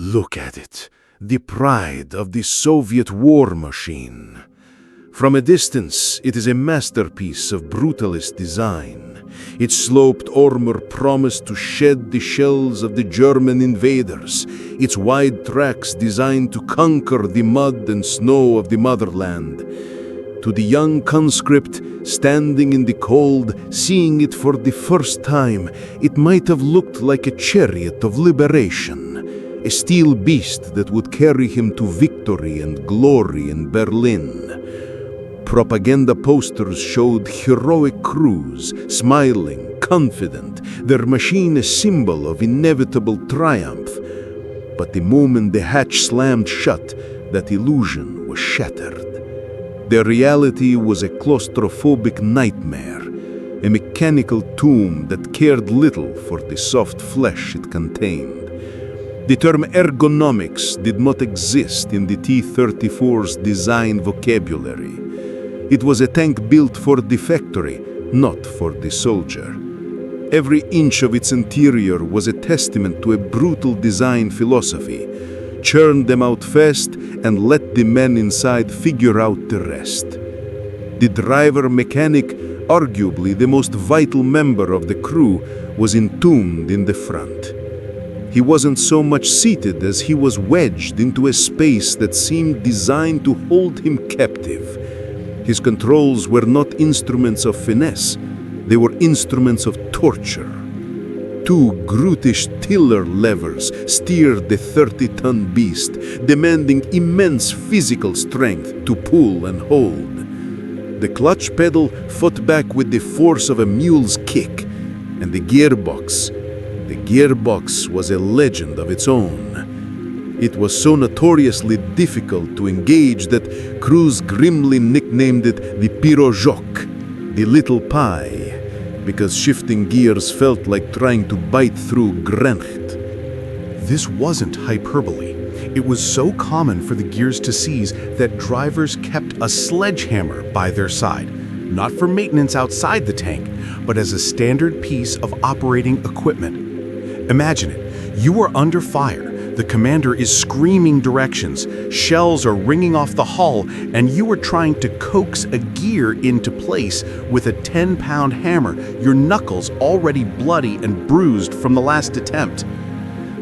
Look at it, the pride of the Soviet war machine. From a distance, it is a masterpiece of brutalist design. Its sloped armor promised to shed the shells of the German invaders, its wide tracks designed to conquer the mud and snow of the motherland. To the young conscript standing in the cold, seeing it for the first time, it might have looked like a chariot of liberation, a steel beast that would carry him to victory and glory in Berlin. Propaganda posters showed heroic crews, smiling, confident, their machine a symbol of inevitable triumph. But the moment the hatch slammed shut, that illusion was shattered. The reality was a claustrophobic nightmare, a mechanical tomb that cared little for the soft flesh it contained. The term ergonomics did not exist in the T-34's design vocabulary. It was a tank built for the factory, not for the soldier. Every inch of its interior was a testament to a brutal design philosophy. Churn them out fast and let the men inside figure out the rest. The driver-mechanic, arguably the most vital member of the crew, was entombed in the front. He wasn't so much seated as he was wedged into a space that seemed designed to hold him captive. His controls were not instruments of finesse, they were instruments of torture. Two brutish tiller levers steered the 30-ton beast, demanding immense physical strength to pull and hold. The clutch pedal fought back with the force of a mule's kick, and the gearbox was a legend of its own. It was so notoriously difficult to engage that crews grimly nicknamed it the pirojok, the little pie, because shifting gears felt like trying to bite through granite. This wasn't hyperbole. It was so common for the gears to seize that drivers kept a sledgehammer by their side, not for maintenance outside the tank, but as a standard piece of operating equipment. Imagine it. You are under fire. The commander is screaming directions, shells are ringing off the hull, and you are trying to coax a gear into place with a 10-pound hammer, your knuckles already bloody and bruised from the last attempt.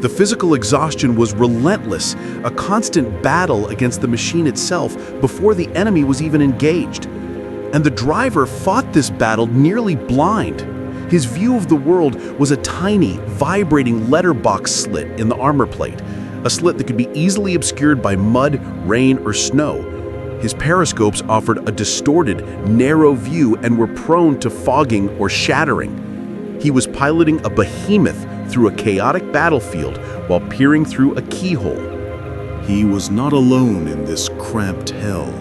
The physical exhaustion was relentless, a constant battle against the machine itself before the enemy was even engaged. And the driver fought this battle nearly blind. His view of the world was a tiny, vibrating letterbox slit in the armor plate, a slit that could be easily obscured by mud, rain, or snow. His periscopes offered a distorted, narrow view and were prone to fogging or shattering. He was piloting a behemoth through a chaotic battlefield while peering through a keyhole. He was not alone in this cramped hell.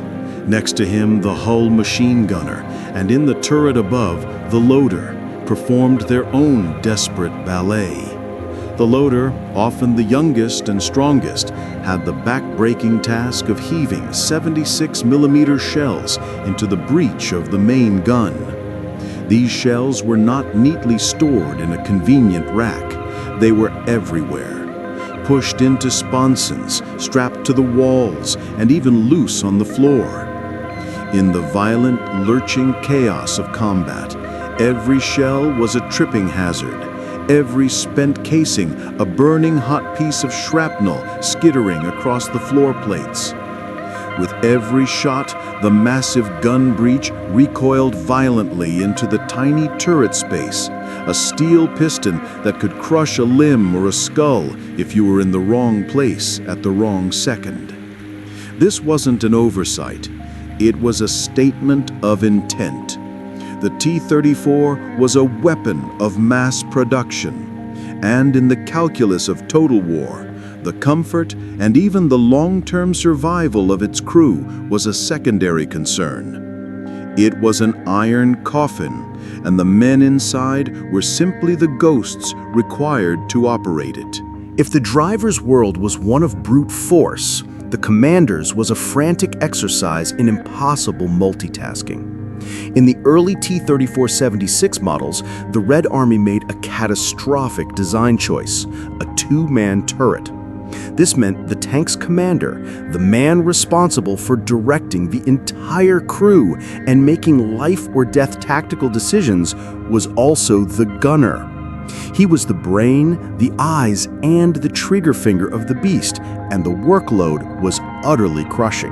Next to him, the hull machine gunner, and in the turret above, the loader, performed their own desperate ballet. The loader, often the youngest and strongest, had the back-breaking task of heaving 76mm shells into the breech of the main gun. These shells were not neatly stored in a convenient rack. They were everywhere, pushed into sponsons, strapped to the walls, and even loose on the floor. In the violent, lurching chaos of combat, every shell was a tripping hazard, every spent casing a burning hot piece of shrapnel skittering across the floor plates. With every shot, the massive gun breech recoiled violently into the tiny turret space, a steel piston that could crush a limb or a skull if you were in the wrong place at the wrong second. This wasn't an oversight, it was a statement of intent. The T-34 was a weapon of mass production, and in the calculus of total war, the comfort and even the long-term survival of its crew was a secondary concern. It was an iron coffin, and the men inside were simply the ghosts required to operate it. If the driver's world was one of brute force, the commander's was a frantic exercise in impossible multitasking. In the early T-34-76 models, the Red Army made a catastrophic design choice, a two-man turret. This meant the tank's commander, the man responsible for directing the entire crew and making life-or-death tactical decisions, was also the gunner. He was the brain, the eyes, and the trigger finger of the beast, and the workload was utterly crushing.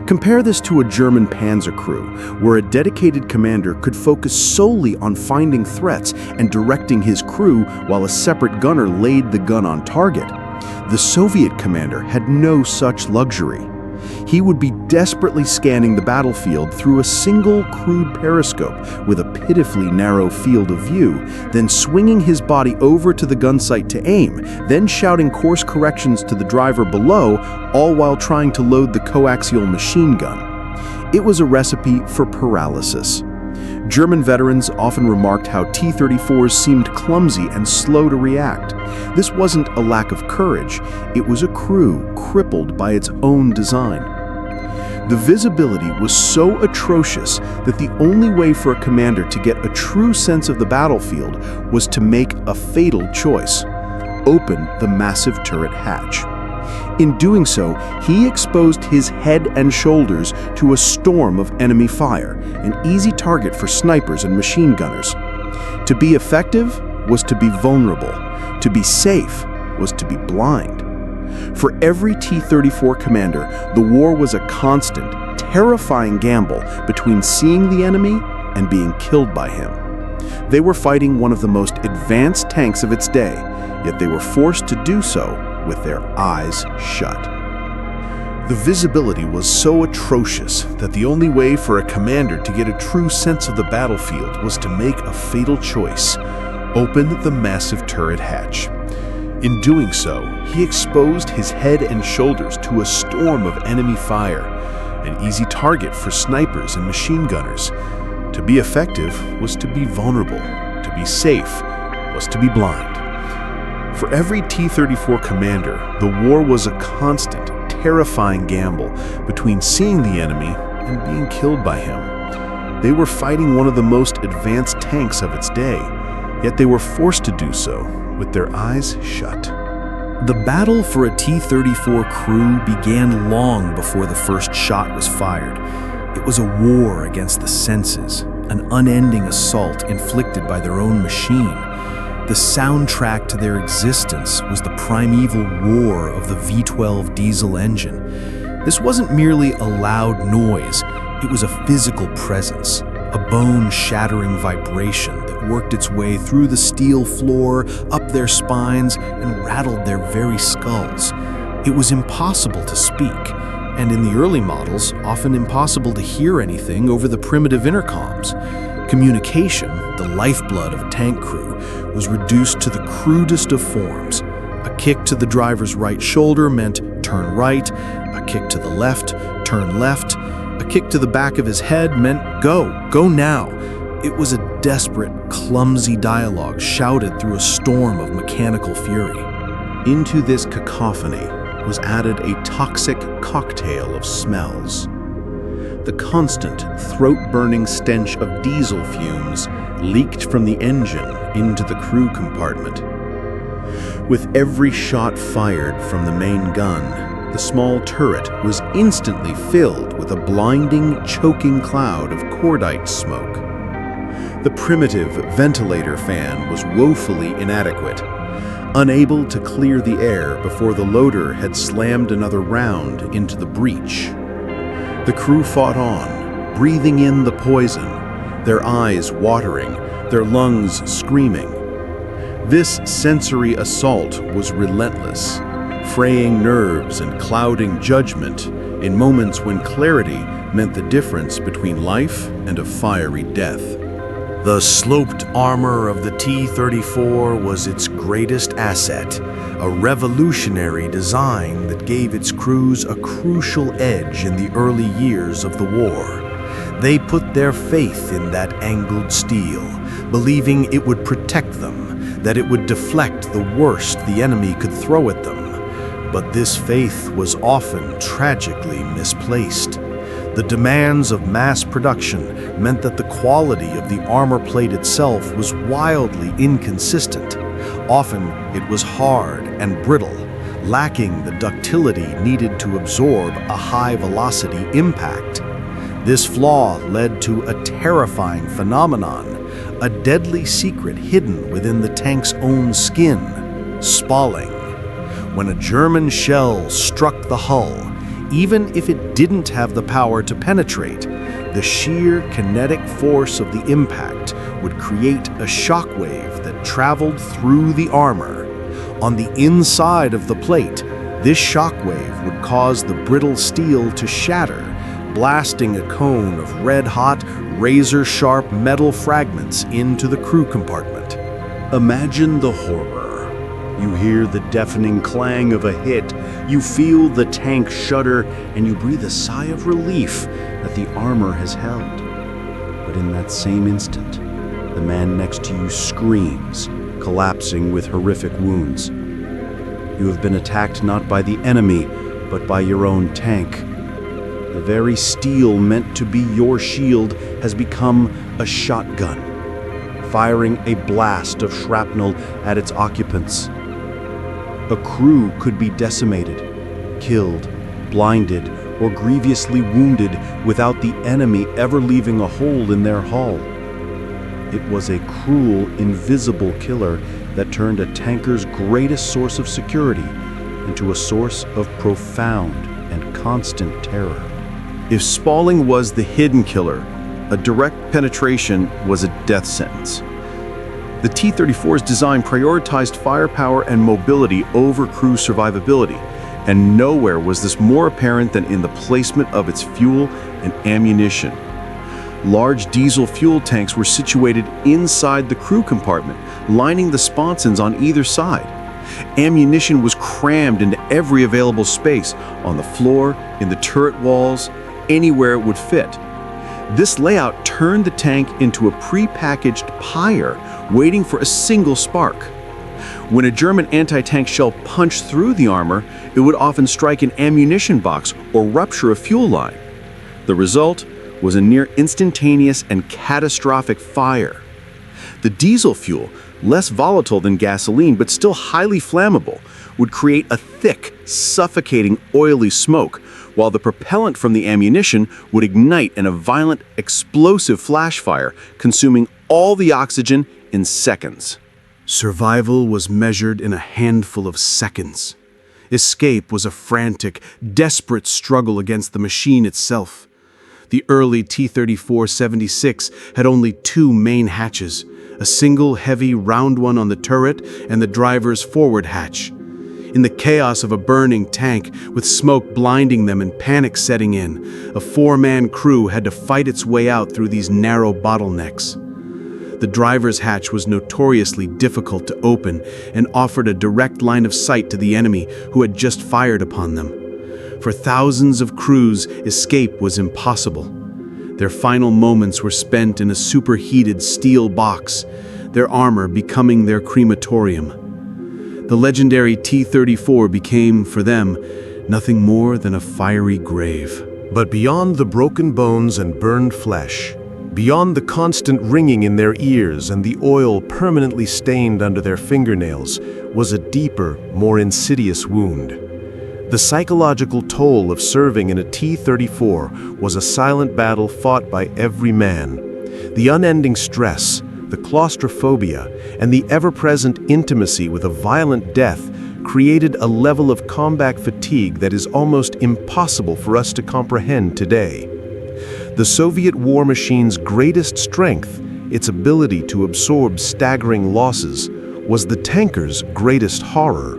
Compare this to a German panzer crew, where a dedicated commander could focus solely on finding threats and directing his crew while a separate gunner laid the gun on target. The Soviet commander had no such luxury. He would be desperately scanning the battlefield through a single crude periscope with a pitifully narrow field of view, then swinging his body over to the gun sight to aim, then shouting course corrections to the driver below, all while trying to load the coaxial machine gun. It was a recipe for paralysis. German veterans often remarked how T-34s seemed clumsy and slow to react. This wasn't a lack of courage, it was a crew crippled by its own design. The visibility was so atrocious that the only way for a commander to get a true sense of the battlefield was to make a fatal choice: open the massive turret hatch. In doing so, he exposed his head and shoulders to a storm of enemy fire, an easy target for snipers and machine gunners. To be effective was to be vulnerable. To be safe was to be blind. For every T-34 commander, the war was a constant, terrifying gamble between seeing the enemy and being killed by him. They were fighting one of the most advanced tanks of its day, yet they were forced to do so with their eyes shut. The visibility was so atrocious that the only way for a commander to get a true sense of the battlefield was to make a fatal choice: open the massive turret hatch. In doing so, he exposed his head and shoulders to a storm of enemy fire, an easy target for snipers and machine gunners. To be effective was to be vulnerable. To be safe was to be blind. For every T-34 commander, the war was a constant, terrifying gamble between seeing the enemy and being killed by him. They were fighting one of the most advanced tanks of its day, yet they were forced to do so with their eyes shut. The battle for a T-34 crew began long before the first shot was fired. It was a war against the senses, an unending assault inflicted by their own machine. The soundtrack to their existence was the primeval roar of the V12 diesel engine. This wasn't merely a loud noise, it was a physical presence, a bone-shattering vibration that worked its way through the steel floor, up their spines, and rattled their very skulls. It was impossible to speak, and in the early models, often impossible to hear anything over the primitive intercoms. Communication, the lifeblood of a tank crew, was reduced to the crudest of forms. A kick to the driver's right shoulder meant turn right, a kick to the left, turn left, a kick to the back of his head meant go now. It was a desperate, clumsy dialogue shouted through a storm of mechanical fury. Into this cacophony was added a toxic cocktail of smells. The constant, throat-burning stench of diesel fumes leaked from the engine into the crew compartment. With every shot fired from the main gun, the small turret was instantly filled with a blinding, choking cloud of cordite smoke. The primitive ventilator fan was woefully inadequate, unable to clear the air before the loader had slammed another round into the breech. The crew fought on, breathing in the poison, their eyes watering, their lungs screaming. This sensory assault was relentless, fraying nerves and clouding judgment in moments when clarity meant the difference between life and a fiery death. The sloped armor of the T-34 was its greatest asset, a revolutionary design that gave its crews a crucial edge in the early years of the war. They put their faith in that angled steel, believing it would protect them, that it would deflect the worst the enemy could throw at them. But this faith was often tragically misplaced. The demands of mass production meant that the quality of the armor plate itself was wildly inconsistent. Often it was hard and brittle, lacking the ductility needed to absorb a high-velocity impact. This flaw led to a terrifying phenomenon, a deadly secret hidden within the tank's own skin: spalling. When a German shell struck the hull, even if it didn't have the power to penetrate, the sheer kinetic force of the impact would create a shockwave that traveled through the armor. On the inside of the plate, this shockwave would cause the brittle steel to shatter, blasting a cone of red-hot, razor-sharp metal fragments into the crew compartment. Imagine the horror. You hear the deafening clang of a hit, you feel the tank shudder, and you breathe a sigh of relief that the armor has held. But in that same instant, the man next to you screams, collapsing with horrific wounds. You have been attacked not by the enemy, but by your own tank. The very steel meant to be your shield has become a shotgun, firing a blast of shrapnel at its occupants. A crew could be decimated, killed, blinded, or grievously wounded without the enemy ever leaving a hole in their hull. It was a cruel, invisible killer that turned a tanker's greatest source of security into a source of profound and constant terror. If spalling was the hidden killer, a direct penetration was a death sentence. The T-34's design prioritized firepower and mobility over crew survivability, and nowhere was this more apparent than in the placement of its fuel and ammunition. Large diesel fuel tanks were situated inside the crew compartment, lining the sponsons on either side. Ammunition was crammed into every available space, on the floor, in the turret walls, anywhere it would fit. This layout turned the tank into a pre-packaged pyre waiting for a single spark. When a German anti-tank shell punched through the armor, it would often strike an ammunition box or rupture a fuel line. The result was a near instantaneous and catastrophic fire. The diesel fuel, less volatile than gasoline but still highly flammable, would create a thick, suffocating, oily smoke, while the propellant from the ammunition would ignite in a violent, explosive flash fire, consuming all the oxygen in seconds. Survival was measured in a handful of seconds. Escape was a frantic, desperate struggle against the machine itself. The early T-34-76 had only two main hatches, a single heavy round one on the turret and the driver's forward hatch. In the chaos of a burning tank, with smoke blinding them and panic setting in, a four-man crew had to fight its way out through these narrow bottlenecks. The driver's hatch was notoriously difficult to open and offered a direct line of sight to the enemy who had just fired upon them. For thousands of crews, escape was impossible. Their final moments were spent in a superheated steel box, their armor becoming their crematorium. The legendary T-34 became, for them, nothing more than a fiery grave. But beyond the broken bones and burned flesh, beyond the constant ringing in their ears and the oil permanently stained under their fingernails, was a deeper, more insidious wound. The psychological toll of serving in a T-34 was a silent battle fought by every man. The unending stress, the claustrophobia, and the ever-present intimacy with a violent death created a level of combat fatigue that is almost impossible for us to comprehend today. The Soviet war machine's greatest strength, its ability to absorb staggering losses, was the tanker's greatest horror.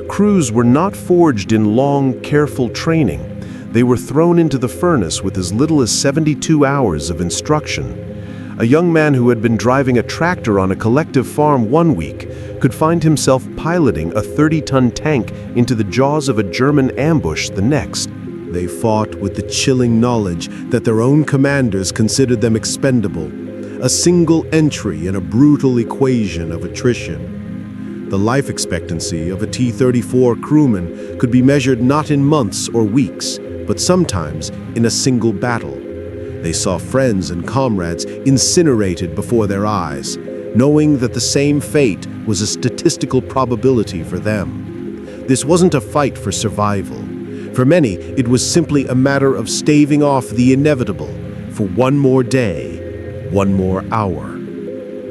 Crews were not forged in long, careful training. They were thrown into the furnace with as little as 72 hours of instruction. A young man who had been driving a tractor on a collective farm one week could find himself piloting a 30-ton tank into the jaws of a German ambush the next. They fought with the chilling knowledge that their own commanders considered them expendable, a single entry in a brutal equation of attrition. The life expectancy of a T-34 crewman could be measured not in months or weeks, but sometimes in a single battle. They saw friends and comrades incinerated before their eyes, knowing that the same fate was a statistical probability for them. This wasn't a fight for survival. For many, it was simply a matter of staving off the inevitable for one more day, one more hour.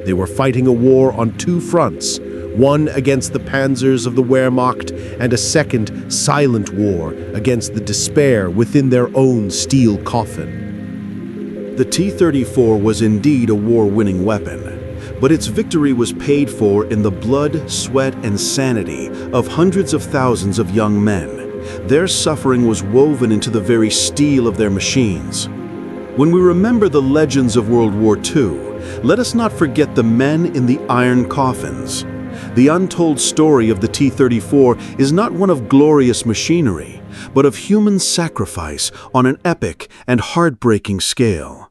They were fighting a war on two fronts, one against the panzers of the Wehrmacht and a second, silent war against the despair within their own steel coffin. The T-34 was indeed a war-winning weapon, but its victory was paid for in the blood, sweat, and sanity of hundreds of thousands of young men. Their suffering was woven into the very steel of their machines. When we remember the legends of World War II, let us not forget the men in the iron coffins. The untold story of the T-34 is not one of glorious machinery, but of human sacrifice on an epic and heartbreaking scale.